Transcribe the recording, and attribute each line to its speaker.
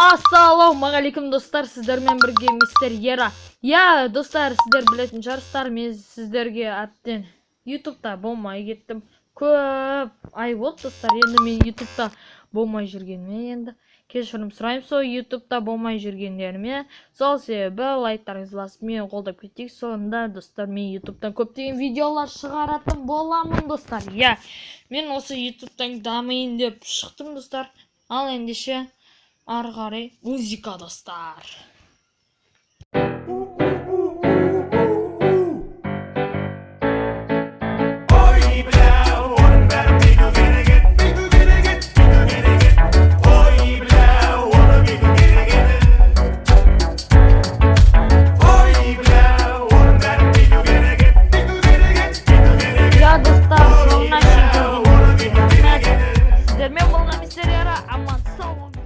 Speaker 1: Ассалаумағалейкум достар, сіздермен бірге мистер Ера. Достар, сіздер білетін шығарсыздар, мен сіздерге әбден ютубта болмай кеттім. Көп ай болды достар, енді мен ютубта болмай жүргеніме енді кешірім сұраймын. Сол ютубта болмай жүргендеріме, сол себебі лайктарыңызды басып мені қолдап кетейік. Сонда достар, мен ютубтан көптеген видеолар шығаратын боламын достар. Мен осы ютубтан дамайын деп шықтым достар. Ал ендеше ары қарай музыка достар. Достар, сіздермен болған мистер Ера, аман сау болыңыздар.